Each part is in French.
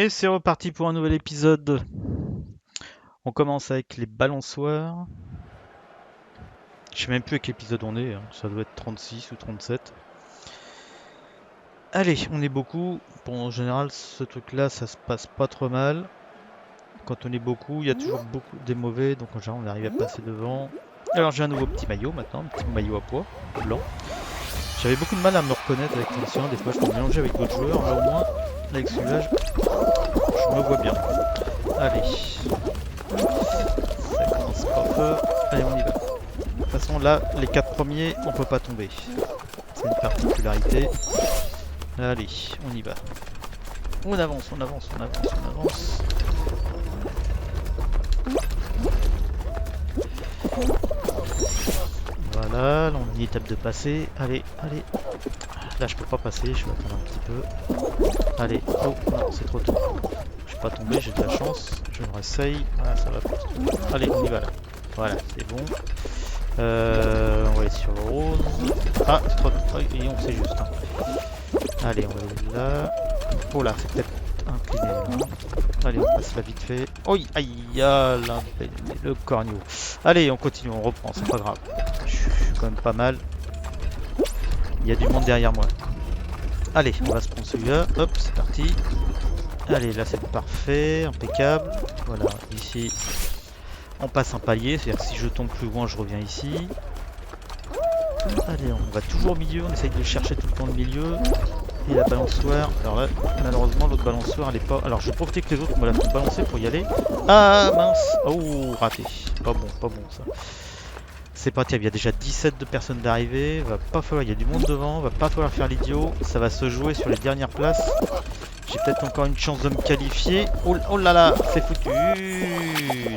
Et c'est reparti pour un nouvel épisode. On commence avec les balançoires. Je sais même plus à quel épisode on est, hein. Ça doit être 36 ou 37. Allez, on est beaucoup. Bon, en général, ce truc-là, ça se passe pas trop mal. Quand on est beaucoup, il y a toujours beaucoup des mauvais, donc en général, on arrive à passer devant. Alors, j'ai un nouveau petit maillot maintenant, un petit maillot à pois, blanc. J'avais beaucoup de mal à me reconnaître avec l'ancien, des fois je me mélangeais avec d'autres joueurs, là au moins, avec celui-là, je me vois bien. Allez, ça commence pas fort. Allez, on y va. De toute façon, là, les 4 premiers, on peut pas tomber. C'est une particularité. Allez, on y va. On avance, on avance, on avance, on avance. Voilà, là, on a une étape de passer. Allez, allez. Là, je peux pas passer, je vais attendre un petit peu. Allez, oh, non, c'est trop tôt. Je suis pas tombé, j'ai de la chance. Je me réessaye. Voilà, ça va pas. Allez, on y va là. Voilà, c'est bon. On va aller sur le rose. Ah, c'est trop... Et on sait juste. Hein. Allez, on va aller là. Oh là, c'est peut-être incliné là. Allez, on passe là vite fait. Oh, aïe, là, le corneau. Allez, on continue, on reprend, c'est pas grave. Je suis quand même pas mal. Il y a du monde derrière moi. Allez, on va se prendre celui-là. Hop, c'est parti. Allez, là c'est parfait, impeccable. Voilà, ici, on passe un palier, c'est-à-dire que si je tombe plus loin, je reviens ici. Allez, on va toujours au milieu, on essaye de chercher tout le temps le milieu. Et la balançoire, alors là, malheureusement, l'autre balançoire, elle est pas... Alors, je vais profiter que les autres me la font balancer pour y aller. Ah, mince. Oh, raté. Pas bon, ça. C'est pas terrible, il y a déjà 17 de personnes d'arrivée. Va pas falloir, il y a du monde devant, va pas falloir faire l'idiot. Ça va se jouer sur les dernières places. J'ai peut-être encore une chance de me qualifier. Oh, oh là là, c'est foutu.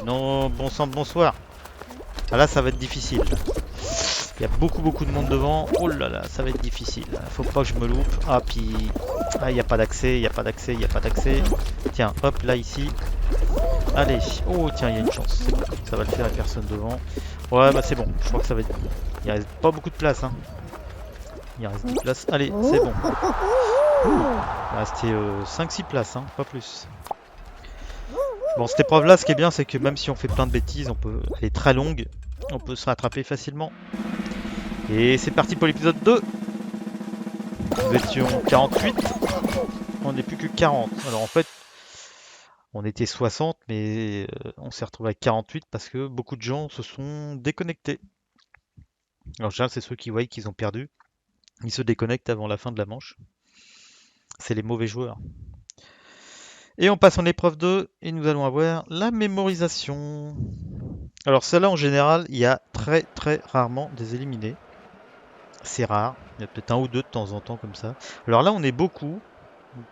Non, bon sang de bonsoir. Ah là, ça va être difficile. Il y a beaucoup de monde devant. Oh là là, ça va être difficile. Faut pas que je me loupe. Ah, puis... Ah, il n'y a pas d'accès, il n'y a pas d'accès, il n'y a pas d'accès. Tiens, hop, là, ici. Allez. Oh, tiens, il y a une chance. C'est bon. Ça va le faire, la personne devant. Ouais, bah c'est bon. Je crois que ça va être... Il reste pas beaucoup de place, hein. Il reste 10 places. Allez, c'est bon. Il restait 5-6 places, hein, pas plus. Bon, cette épreuve-là, ce qui est bien, c'est que même si on fait plein de bêtises, on peut... Elle est très longue. On peut se rattraper facilement. Et c'est parti pour l'épisode 2. Nous étions 48. On n'est plus que 40. Alors en fait, on était 60, mais on s'est retrouvé à 48 parce que beaucoup de gens se sont déconnectés. Alors, en général, c'est ceux qui voient qu'ils ont perdu. Ils se déconnectent avant la fin de la manche. C'est les mauvais joueurs. Et on passe en épreuve 2 et nous allons avoir la mémorisation. Alors celle-là, en général, il y a très rarement des éliminés. C'est rare. Il y a peut-être un ou deux de temps en temps comme ça. Alors là, on est beaucoup.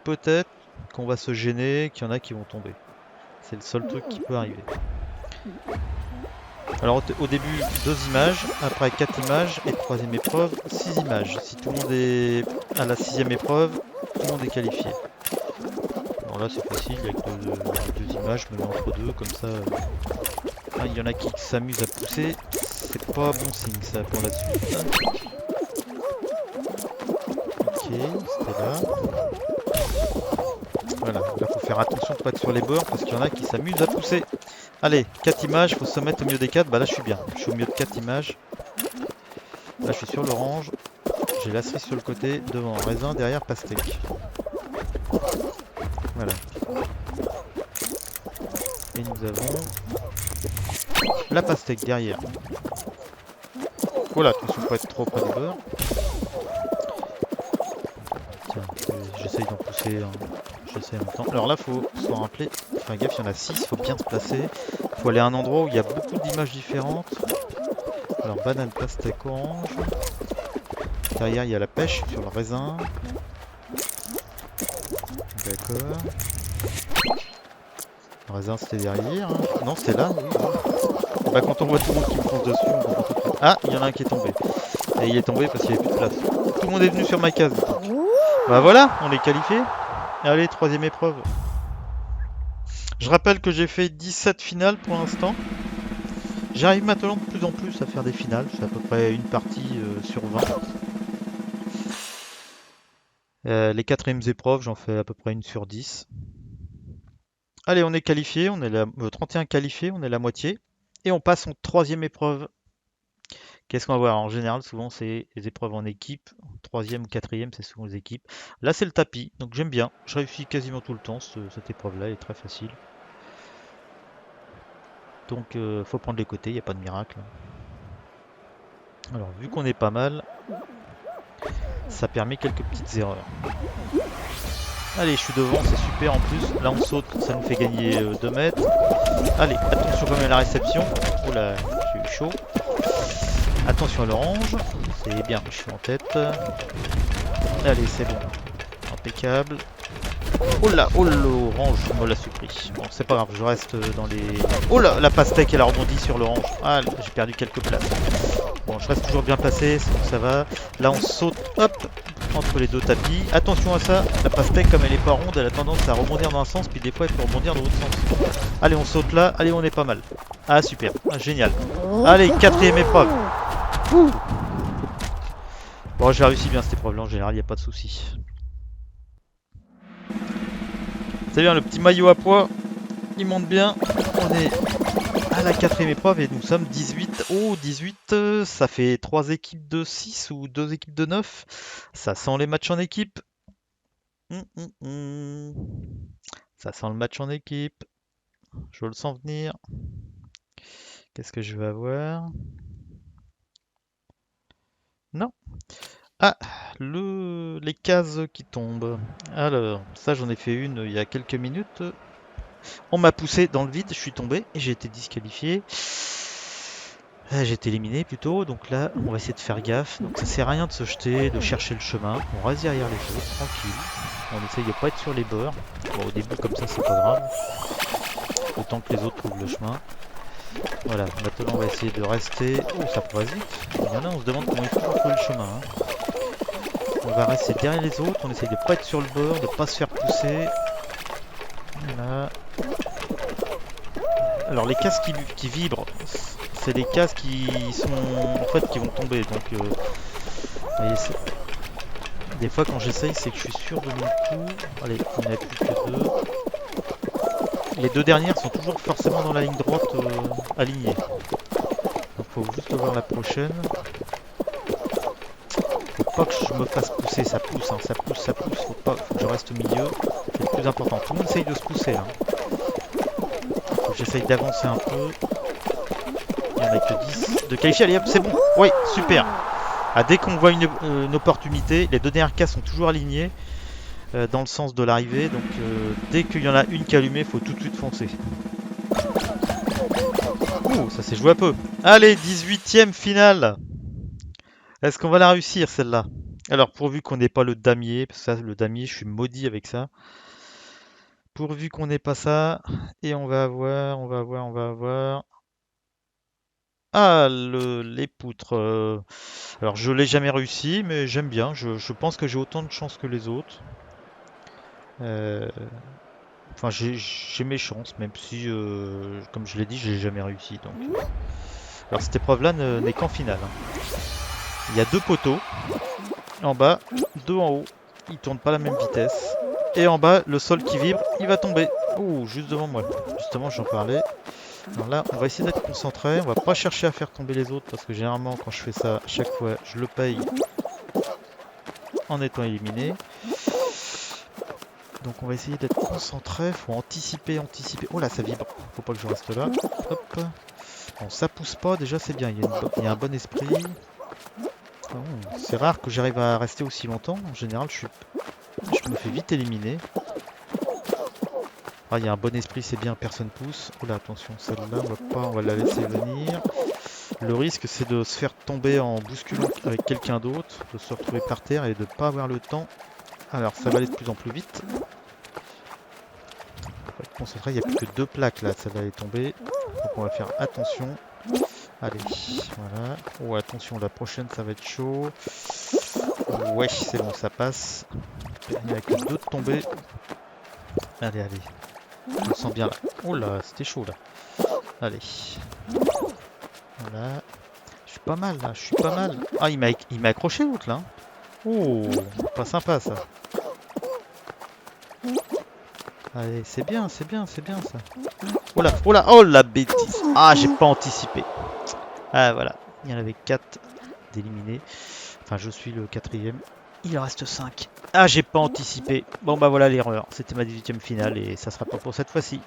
Peut-être qu'on va se gêner, qu'il y en a qui vont tomber. C'est le seul truc qui peut arriver. Alors au début, 2 images, après 4 images, et troisième épreuve, 6 images. Si tout le monde est à la 6ème épreuve, tout le monde est qualifié. Alors là c'est facile, avec les 2 images, je me mets entre deux, comme ça... il y en a qui s'amusent à pousser, c'est pas bon signe ça pour la suite. Ok, c'était là. Voilà, là faut faire attention de pas être sur les bords, parce qu'il y en a qui s'amusent à pousser. Allez, 4 images, faut se mettre au milieu des 4. Bah là je suis bien, je suis au milieu de 4 images. Là je suis sur l'orange. J'ai la cerise sur le côté, devant raisin, derrière pastèque. Voilà. Et nous avons la pastèque derrière. Voilà, attention pas être trop près du beurre. Tiens, j'essaye d'en pousser j'essaye en même temps. Alors là faut se rappeler, faire gaffe, il y en a 6, faut bien se placer. Faut aller à un endroit où il y a beaucoup d'images différentes. Alors banane, pastèque, orange. Derrière il y a la pêche sur le raisin. D'accord. Le raisin c'était derrière. Hein. Non c'était là, oui. Bah quand on voit tout le monde qui me fonce dessus, on comprend tout de suite. Ah, il y en a un qui est tombé. Et il est tombé parce qu'il n'y avait plus de place. Tout le monde est venu sur ma case. Donc. Bah voilà, on est qualifié. Allez, troisième épreuve. Je rappelle que j'ai fait 17 finales pour l'instant. J'arrive maintenant de plus en plus à faire des finales. C'est à peu près une partie sur 20. Les quatrièmes épreuves, j'en fais à peu près une sur 10. Allez, on est qualifié, on est la 31 qualifiés, on est la moitié. Et on passe en troisième épreuve. Qu'est-ce qu'on va voir? En général, souvent, c'est les épreuves en équipe. Troisième ou quatrième, c'est souvent les équipes. Là, c'est le tapis, donc j'aime bien. Je réussis quasiment tout le temps, cette épreuve-là, elle est très facile. Donc, faut prendre les côtés, il n'y a pas de miracle. Alors, vu qu'on est pas mal, ça permet quelques petites erreurs. Allez, je suis devant, c'est super en plus. Là, on saute, ça nous fait gagner 2 mètres. Allez, attention quand même à la réception. Oh là, j'ai eu chaud. Attention à l'orange. C'est bien, je suis en tête. Allez, c'est bon. Impeccable. Oh là, oh l'orange me l'a suppris. Bon, c'est pas grave, je reste dans les... Oh là, la pastèque, elle a rebondi sur l'orange. Ah, j'ai perdu quelques places. Bon, je reste toujours bien placé, ça va. Là, on saute, hop, entre les deux tapis. Attention à ça, la pastèque, comme elle est pas ronde, elle a tendance à rebondir dans un sens, puis des fois, elle peut rebondir dans l'autre sens. Allez, on saute là. Allez, on est pas mal. Ah, super. Ah, génial. Allez, quatrième épreuve. Ouh. Bon, j'ai réussi bien cette épreuve-là, en général, il n'y a pas de souci. C'est bien, le petit maillot à pois, il monte bien. On est à la quatrième épreuve et nous sommes 18. Oh, 18, ça fait 3 équipes de 6 ou 2 équipes de 9. Ça sent les matchs en équipe. Ça sent le match en équipe. Je le sens venir. Qu'est-ce que je vais avoir? Non. Ah, les cases qui tombent. Alors, ça j'en ai fait une il y a quelques minutes. On m'a poussé dans le vide, je suis tombé et j'ai été disqualifié. J'ai été éliminé plutôt, donc là on va essayer de faire gaffe. Donc ça sert à rien de se jeter, de chercher le chemin. On reste derrière les autres, tranquille. On essaye de pas être sur les bords. Bon, au début comme ça c'est pas grave. Autant que les autres trouvent le chemin. Voilà, maintenant on va essayer de rester... Oh, ça passe vite. Il y en a, on se demande comment il faut pour trouver le chemin. Hein. On va rester derrière les autres, on essaye de pas être sur le bord, de pas se faire pousser. Voilà. Alors les cases qui vibrent, c'est les cases qui sont en fait qui vont tomber. Donc voyez, des fois quand j'essaye, c'est que je suis sûr de mon coup. Allez, il n'y en a plus que 2. Les 2 dernières sont toujours forcément dans la ligne droite alignée. Donc faut juste voir la prochaine. Faut pas que je me fasse pousser, ça pousse, hein, ça pousse, ça pousse. Faut que je reste au milieu. C'est le plus important. Tout le monde essaye de se pousser là. Faut que j'essaye d'avancer un peu. Il n'y en a que 10 de qualifier. Allez hop, c'est bon. Oui, super. Ah, dès qu'on voit une opportunité, les 2 dernières cases sont toujours alignées dans le sens de l'arrivée. Donc dès qu'il y en a une qui est allumée, il faut tout de suite foncer. Ouh, ça s'est joué un peu. Allez, 18e finale. Est-ce qu'on va la réussir celle-là? Alors pourvu qu'on n'ait pas le damier, parce que ça, le damier, je suis maudit avec ça. Pourvu qu'on n'ait pas ça, et on va avoir... Ah, les poutres. Alors je l'ai jamais réussi, mais j'aime bien. Je pense que j'ai autant de chance que les autres. Enfin, j'ai mes chances, même si, comme je l'ai dit, j'ai jamais réussi. Donc, alors cette épreuve-là n'est qu'en finale. Hein. Il y a 2 poteaux en bas, 2 en haut. Ils tournent pas à la même vitesse. Et en bas, le sol qui vibre, il va tomber. Ouh, juste devant moi. Justement, j'en parlais. Alors là, on va essayer d'être concentré. On va pas chercher à faire tomber les autres parce que généralement, quand je fais ça, à chaque fois, je le paye en étant éliminé. Donc on va essayer d'être concentré. Faut anticiper. Oh là, ça vibre. Faut pas que je reste là. Hop. Bon, ça pousse pas. Déjà, c'est bien. Il y a un bon esprit. Oh, c'est rare que j'arrive à rester aussi longtemps. En général, je me fais vite éliminer. Ah, il y a un bon esprit, c'est bien, personne pousse. Oh là, attention, celle-là, on va la laisser venir. Le risque, c'est de se faire tomber en bousculant avec quelqu'un d'autre, de se retrouver par terre et de ne pas avoir le temps. Alors, ça va aller de plus en plus vite. On va être concentré, il n'y a plus que 2 plaques là, ça va aller tomber. Donc, on va faire attention. Allez, voilà. Oh, attention, la prochaine, ça va être chaud. Ouais, c'est bon, ça passe. Il n'y a que 2 de tomber. Allez, allez. Je me sens bien là. Oh là, c'était chaud là. Allez. Voilà. Je suis pas mal là, je suis pas mal. Ah, il m'a accroché l'autre là. Oh, pas sympa ça. Allez, c'est bien, c'est bien, c'est bien ça. Oh là, oh là, oh la bêtise. Ah, j'ai pas anticipé. Ah voilà, il y en avait 4 d'éliminés. Enfin, je suis le quatrième. Il en reste 5. Ah, j'ai pas anticipé. Bon bah voilà l'erreur. C'était ma 18e finale et ça sera pas pour cette fois-ci.